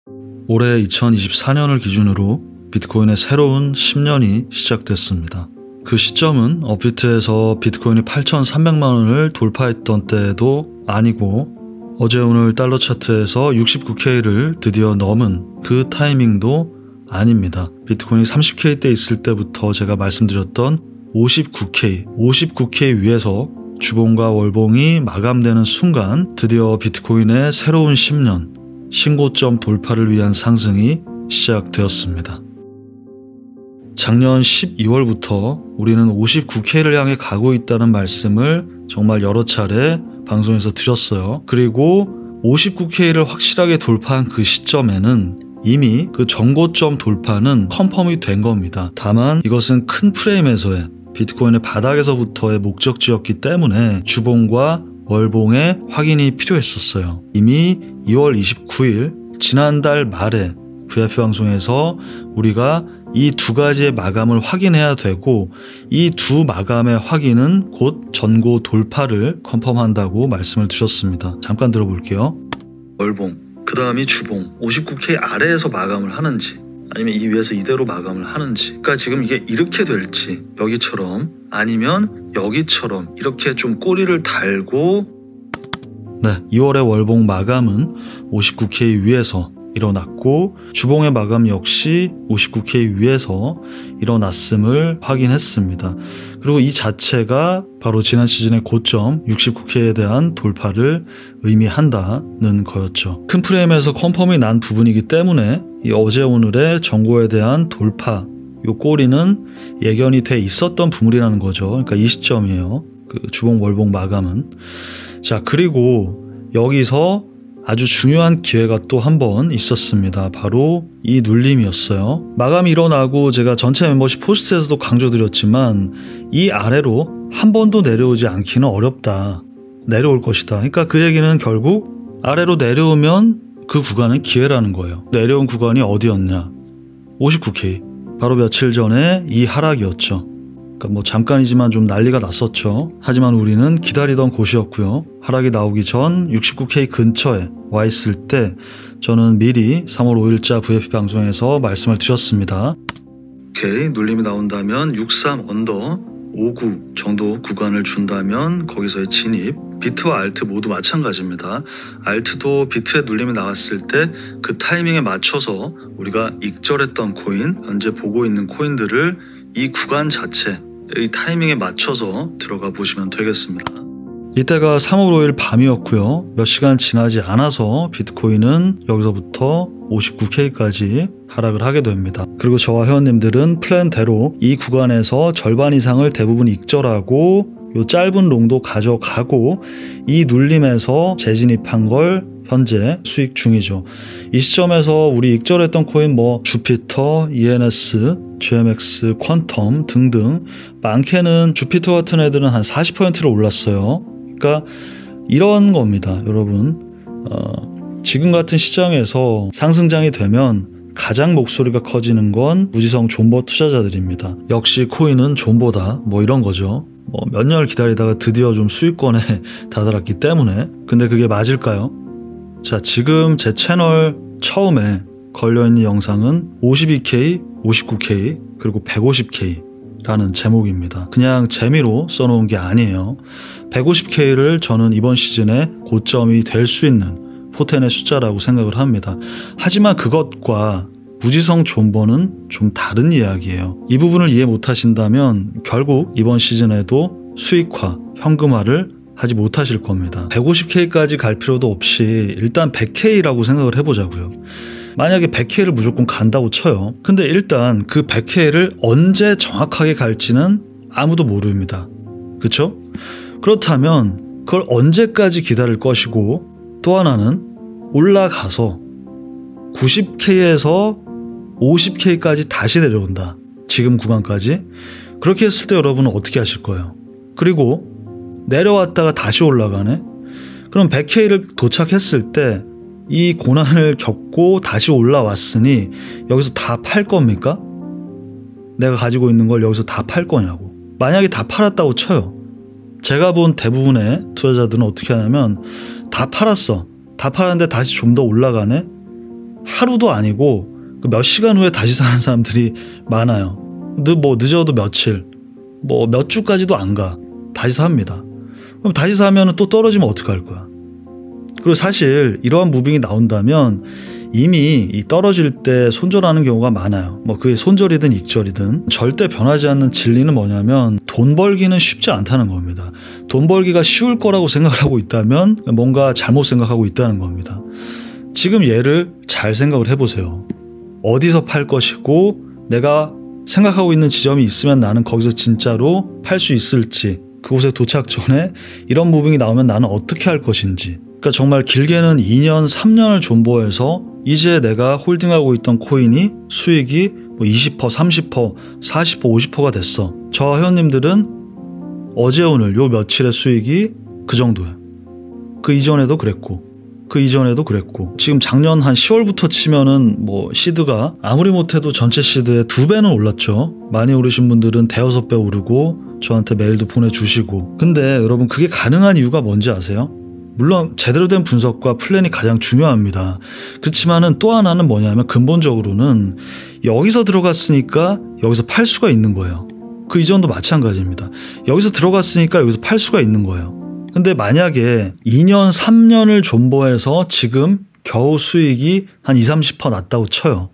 올해 2024년을 기준으로 비트코인의 새로운 10년이 시작됐습니다. 그 시점은 업비트에서 비트코인이 8,300만 원을 돌파했던 때도 아니고 어제 오늘 달러 차트에서 69K를 드디어 넘은 그 타이밍도 아닙니다. 비트코인이 30K대 있을 때부터 제가 말씀드렸던 59K 위에서 주봉과 월봉이 마감되는 순간 드디어 비트코인의 새로운 10년 신고점 돌파를 위한 상승이 시작되었습니다. 작년 12월부터 우리는 59K를 향해 가고 있다는 말씀을 정말 여러 차례 방송에서 드렸어요. 그리고 59K를 확실하게 돌파한 그 시점에는 이미 그 전고점 돌파는 컨펌이 된 겁니다. 다만 이것은 큰 프레임에서의 비트코인의 바닥에서부터의 목적지였기 때문에 주봉과 월봉의 확인이 필요했었어요. 이미 2월 29일 지난달 말에 VIP 방송에서 우리가 이 두 가지의 마감을 확인해야 되고 이 두 마감의 확인은 곧 전고 돌파를 컨펌한다고 말씀을 드렸습니다. 잠깐 들어볼게요. 월봉, 그 다음이 주봉, 59K 아래에서 마감을 하는지 아니면 이 위에서 이대로 마감을 하는지, 그러니까 지금 이게 이렇게 될지 여기처럼 아니면 여기처럼 이렇게 좀 꼬리를 달고 2월의 월봉 마감은 59K 위에서 일어났고 주봉의 마감 역시 59K 위에서 일어났음을 확인했습니다. 그리고 이 자체가 바로 지난 시즌의 고점 69K에 대한 돌파를 의미한다는 거였죠. 큰 프레임에서 컨펌이 난 부분이기 때문에 이 어제 오늘의 전고에 대한 돌파, 이 꼬리는 예견이 돼 있었던 부분이라는 거죠. 그러니까 이 시점이에요. 그 주봉 월봉 마감은. 자, 그리고 여기서 아주 중요한 기회가 또 한 번 있었습니다. 바로 이 눌림이었어요. 마감이 일어나고 제가 전체 멤버십 포스트에서도 강조드렸지만 이 아래로 한 번도 내려오지 않기는 어렵다. 내려올 것이다. 그러니까 그 얘기는 결국 아래로 내려오면 그 구간은 기회라는 거예요. 내려온 구간이 어디였냐? 59K. 바로 며칠 전에 이 하락이었죠. 그러니까 뭐 잠깐이지만 좀 난리가 났었죠. 하지만 우리는 기다리던 곳이었고요. 하락이 나오기 전 69K 근처에 와 있을 때 저는 미리 3월 5일자 VIP 방송에서 말씀을 드렸습니다. 오케이, 눌림이 나온다면 63 언더 59 정도 구간을 준다면 거기서의 진입, 비트와 알트 모두 마찬가지입니다. 알트도 비트에 눌림이 나왔을 때 그 타이밍에 맞춰서 우리가 익절했던 코인, 현재 보고 있는 코인들을 이 구간 자체, 이 타이밍에 맞춰서 들어가 보시면 되겠습니다. 이때가 3월 5일 밤이었고요. 몇 시간 지나지 않아서 비트코인은 여기서부터 59K까지 하락을 하게 됩니다. 그리고 저와 회원님들은 플랜대로 이 구간에서 절반 이상을 대부분 익절하고 요 짧은 롱도 가져가고 이 눌림에서 재진입한 걸 현재 수익 중이죠. 이 시점에서 우리 익절했던 코인 뭐 주피터, ENS, GMX, 퀀텀 등등 많게는 주피터 같은 애들은 한 40%를 올랐어요. 그러니까 이런 겁니다, 여러분. 지금 같은 시장에서 상승장이 되면 가장 목소리가 커지는 건 무지성 존버 투자자들입니다. 역시 코인은 존버다, 뭐 이런 거죠. 뭐 몇 년을 기다리다가 드디어 좀 수익권에 다다랐기 때문에. 근데 그게 맞을까요? 자, 지금 제 채널 처음에 걸려있는 영상은 52K, 59K, 그리고 150K 라는 제목입니다. 그냥 재미로 써놓은 게 아니에요. 150K를 저는 이번 시즌에 고점이 될 수 있는 포텐의 숫자라고 생각을 합니다. 하지만 그것과 무지성 존버는 좀 다른 이야기예요. 이 부분을 이해 못하신다면 결국 이번 시즌에도 수익화, 현금화를 하지 못하실 겁니다. 150K까지 갈 필요도 없이 일단 100K라고 생각을 해보자고요. 만약에 100K를 무조건 간다고 쳐요. 근데 일단 그 100K를 언제 정확하게 갈지는 아무도 모릅니다. 그쵸? 그렇다면 그걸 언제까지 기다릴 것이고, 또 하나는 올라가서 90K에서 50K까지 다시 내려온다. 지금 구간까지. 그렇게 했을 때 여러분은 어떻게 하실 거예요? 그리고 내려왔다가 다시 올라가네? 그럼 100K를 도착했을 때 이 고난을 겪고 다시 올라왔으니 여기서 다 팔 겁니까? 내가 가지고 있는 걸 여기서 다 팔 거냐고. 만약에 다 팔았다고 쳐요. 제가 본 대부분의 투자자들은 어떻게 하냐면 다 팔았어. 다 팔았는데 다시 좀 더 올라가네? 하루도 아니고 몇 시간 후에 다시 사는 사람들이 많아요. 늦어도 며칠, 몇 주까지도 안 가. 다시 삽니다. 그럼 다시 사면 또 떨어지면 어떡할 거야? 그리고 사실 이러한 무빙이 나온다면 이미 이 떨어질 때 손절하는 경우가 많아요. 그게 손절이든 익절이든 절대 변하지 않는 진리는 뭐냐면 돈 벌기는 쉽지 않다는 겁니다. 돈 벌기가 쉬울 거라고 생각하고 있다면 뭔가 잘못 생각하고 있다는 겁니다. 지금 얘를 잘 생각을 해보세요. 어디서 팔 것이고 내가 생각하고 있는 지점이 있으면 나는 거기서 진짜로 팔 수 있을지, 그곳에 도착 전에 이런 무빙이 나오면 나는 어떻게 할 것인지. 그러니까 정말 길게는 2년, 3년을 존버해서 이제 내가 홀딩하고 있던 코인이 수익이 20%, 30%, 40%, 50%가 됐어. 저 회원님들은 어제 오늘 요 며칠의 수익이 그 정도예요. 그 이전에도 그랬고 지금 작년 한 10월부터 치면은 시드가 아무리 못해도 전체 시드의 2배는 올랐죠. 많이 오르신 분들은 대여섯 배 오르고 저한테 메일도 보내주시고. 근데 여러분, 그게 가능한 이유가 뭔지 아세요? 물론 제대로 된 분석과 플랜이 가장 중요합니다. 그렇지만은 또 하나는 뭐냐면 근본적으로는 여기서 들어갔으니까 여기서 팔 수가 있는 거예요. 그 이전도 마찬가지입니다. 여기서 들어갔으니까 여기서 팔 수가 있는 거예요. 근데 만약에 2년, 3년을 존버해서 지금 겨우 수익이 한 20, 30% 났다고 쳐요.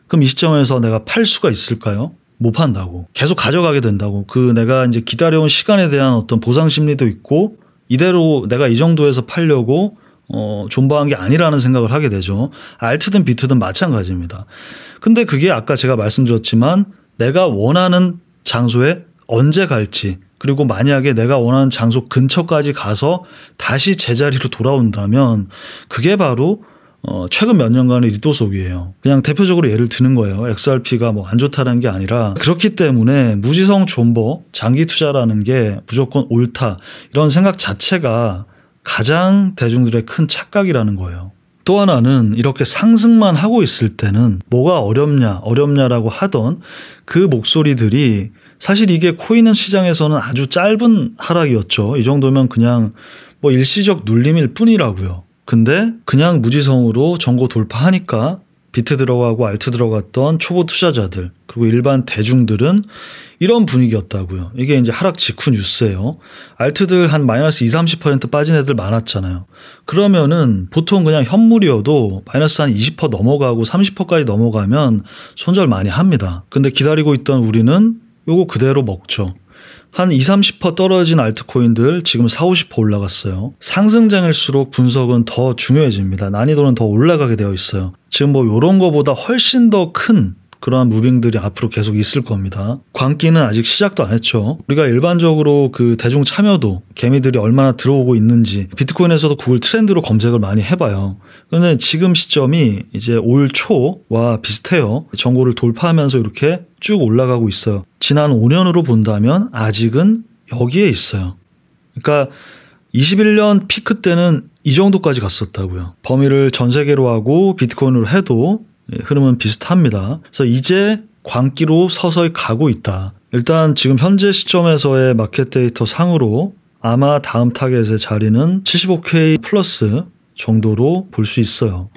그럼 이 시점에서 내가 팔 수가 있을까요? 못 판다고. 계속 가져가게 된다고. 내가 이제 기다려온 시간에 대한 어떤 보상 심리도 있고, 이대로 내가 이 정도에서 팔려고 존버한 게 아니라는 생각을 하게 되죠. 알트든 비트든 마찬가지입니다. 근데 그게 아까 제가 말씀드렸지만 내가 원하는 장소에 언제 갈지, 그리고 만약에 내가 원하는 장소 근처까지 가서 다시 제자리로 돌아온다면 그게 바로 최근 몇 년간의 리도속이에요. 그냥 대표적으로 예를 드는 거예요. XRP가 안 좋다는 게 아니라, 그렇기 때문에 무지성 존버, 장기 투자라는 게 무조건 옳다, 이런 생각 자체가 가장 대중들의 큰 착각이라는 거예요. 또 하나는 이렇게 상승만 하고 있을 때는 뭐가 어렵냐라고 하던 그 목소리들이 사실 이게 코인 시장에서는 아주 짧은 하락이었죠. 이 정도면 그냥 일시적 눌림일 뿐이라고요. 근데 그냥 무지성으로 전고 돌파하니까 비트 들어가고 알트 들어갔던 초보 투자자들, 그리고 일반 대중들은 이런 분위기였다고요. 이게 이제 하락 직후 뉴스예요. 알트들 한 마이너스 20, 30% 빠진 애들 많았잖아요. 그러면은 보통 그냥 현물이어도 마이너스 한 20% 넘어가고 30%까지 넘어가면 손절 많이 합니다. 근데 기다리고 있던 우리는 요거 그대로 먹죠. 한 20, 30% 떨어진 알트코인들 지금 40, 50% 올라갔어요. 상승장일수록 분석은 더 중요해집니다. 난이도는 더 올라가게 되어 있어요. 지금 요런 거보다 훨씬 더 큰 그러한 무빙들이 앞으로 계속 있을 겁니다. 광기는 아직 시작도 안 했죠. 우리가 일반적으로 그 대중 참여도, 개미들이 얼마나 들어오고 있는지 비트코인에서도 구글 트렌드로 검색을 많이 해봐요. 그런데 지금 시점이 이제 올 초와 비슷해요. 전고를 돌파하면서 이렇게 쭉 올라가고 있어요. 지난 5년으로 본다면 아직은 여기에 있어요. 그러니까 21년 피크 때는 이 정도까지 갔었다고요. 범위를 전 세계로 하고 비트코인으로 해도 흐름은 비슷합니다. 그래서 이제 광기로 서서히 가고 있다. 일단 지금 현재 시점에서의 마켓 데이터 상으로 아마 다음 타겟의 자리는 75K 플러스 정도로 볼 수 있어요.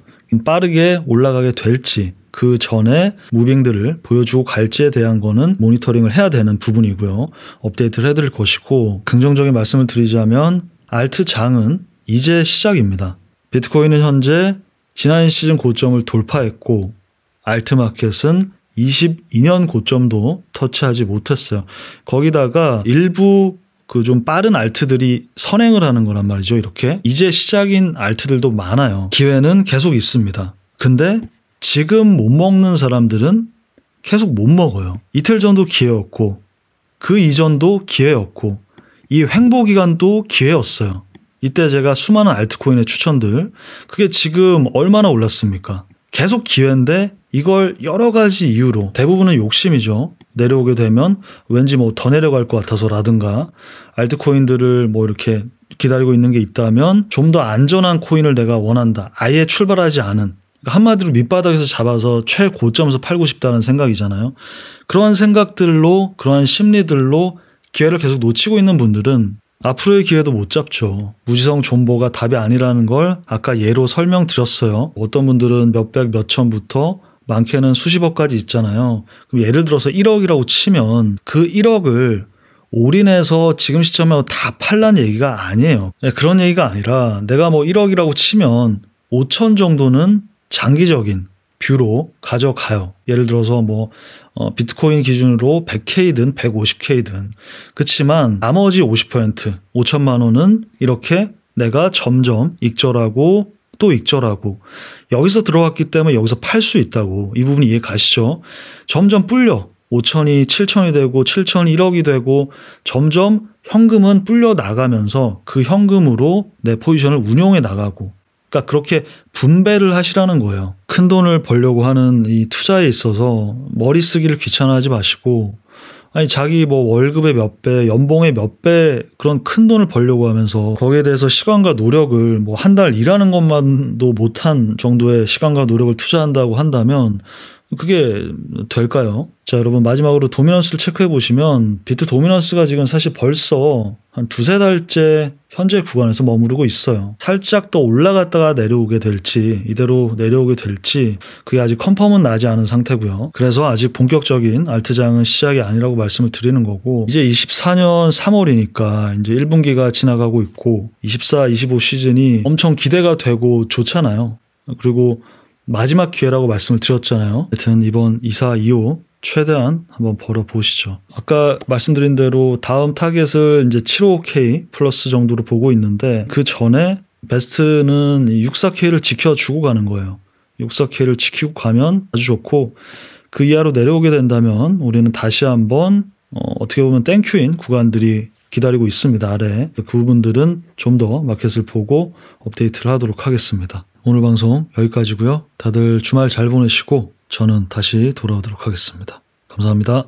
빠르게 올라가게 될지, 그 전에 무빙들을 보여주고 갈지에 대한 거는 모니터링을 해야 되는 부분이고요. 업데이트를 해드릴 것이고, 긍정적인 말씀을 드리자면 알트 장은 이제 시작입니다. 비트코인은 현재 지난 시즌 고점을 돌파했고, 알트마켓은 22년 고점도 터치하지 못했어요. 거기다가 일부 그 좀 빠른 알트들이 선행을 하는 거란 말이죠. 이렇게 이제 시작인 알트들도 많아요. 기회는 계속 있습니다. 근데 지금 못 먹는 사람들은 계속 못 먹어요. 이틀 전도 기회였고, 그 이전도 기회였고, 이 횡보 기간도 기회였어요. 이때 제가 수많은 알트코인의 추천들, 그게 지금 얼마나 올랐습니까? 계속 기회인데 이걸 여러 가지 이유로, 대부분은 욕심이죠. 내려오게 되면 왠지 더 내려갈 것 같아서라든가, 알트코인들을 이렇게 기다리고 있는 게 있다면 좀 더 안전한 코인을 내가 원한다. 아예 출발하지 않은, 한마디로 밑바닥에서 잡아서 최고점에서 팔고 싶다는 생각이잖아요. 그러한 생각들로, 그러한 심리들로 기회를 계속 놓치고 있는 분들은 앞으로의 기회도 못 잡죠. 무지성 존버가 답이 아니라는 걸 아까 예로 설명드렸어요. 어떤 분들은 몇백, 몇천부터 많게는 수십억까지 있잖아요. 그럼 예를 들어서 1억이라고 치면 그 1억을 올인해서 지금 시점에 다 팔란 얘기가 아니에요. 그런 얘기가 아니라 내가 뭐 1억이라고 치면 5천 정도는 장기적인 뷰로 가져가요. 예를 들어서 뭐 비트코인 기준으로 100K든 150K든. 그치만 나머지 50%, 5천만 원은 이렇게 내가 점점 익절하고 또 익절하고 여기서 들어왔기 때문에 여기서 팔 수 있다고. 이 부분 이해 가시죠? 점점 불려 5천이 7천이 되고 7천이 1억이 되고 점점 현금은 불려 나가면서 그 현금으로 내 포지션을 운용해 나가고, 그러니까 그렇게 분배를 하시라는 거예요. 큰 돈을 벌려고 하는 이 투자에 있어서 머리 쓰기를 귀찮아하지 마시고, 아니 자기 뭐 월급의 몇 배, 연봉의 몇 배 그런 큰 돈을 벌려고 하면서 거기에 대해서 시간과 노력을 뭐 한 달 일하는 것만도 못한 정도의 시간과 노력을 투자한다고 한다면 그게 될까요? 자, 여러분 마지막으로 도미넌스를 체크해 보시면 비트 도미넌스가 지금 사실 벌써 한 두세 달째 현재 구간에서 머무르고 있어요. 살짝 더 올라갔다가 내려오게 될지 이대로 내려오게 될지 그게 아직 컨펌은 나지 않은 상태고요. 그래서 아직 본격적인 알트장은 시작이 아니라고 말씀을 드리는 거고, 이제 24년 3월이니까 이제 1분기가 지나가고 있고 24, 25 시즌이 엄청 기대가 되고 좋잖아요. 그리고 마지막 기회라고 말씀을 드렸잖아요. 하여튼 이번 24, 25 최대한 한번 벌어보시죠. 아까 말씀드린 대로 다음 타겟을 이제 75K 플러스 정도로 보고 있는데 그 전에 베스트는 64K를 지켜주고 가는 거예요. 64K를 지키고 가면 아주 좋고, 그 이하로 내려오게 된다면 우리는 다시 한번 어떻게 보면 땡큐인 구간들이 기다리고 있습니다. 아래 그 부분들은 좀 더 마켓을 보고 업데이트를 하도록 하겠습니다. 오늘 방송 여기까지고요. 다들 주말 잘 보내시고 저는 다시 돌아오도록 하겠습니다. 감사합니다.